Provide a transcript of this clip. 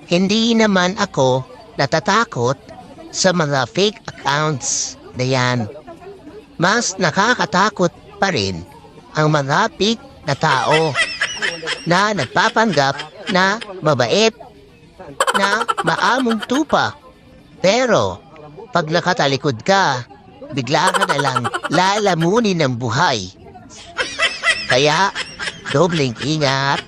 Hindi naman ako natatakot sa mga fake accounts na yan. Mas nakakatakot pa rin ang mga fake na tao na nagpapanggap na mabait, na maamong tupa. Pero pag nakatalikod ka, bigla ka na lang lalamunin ng buhay. Kaya, dobleng ingat.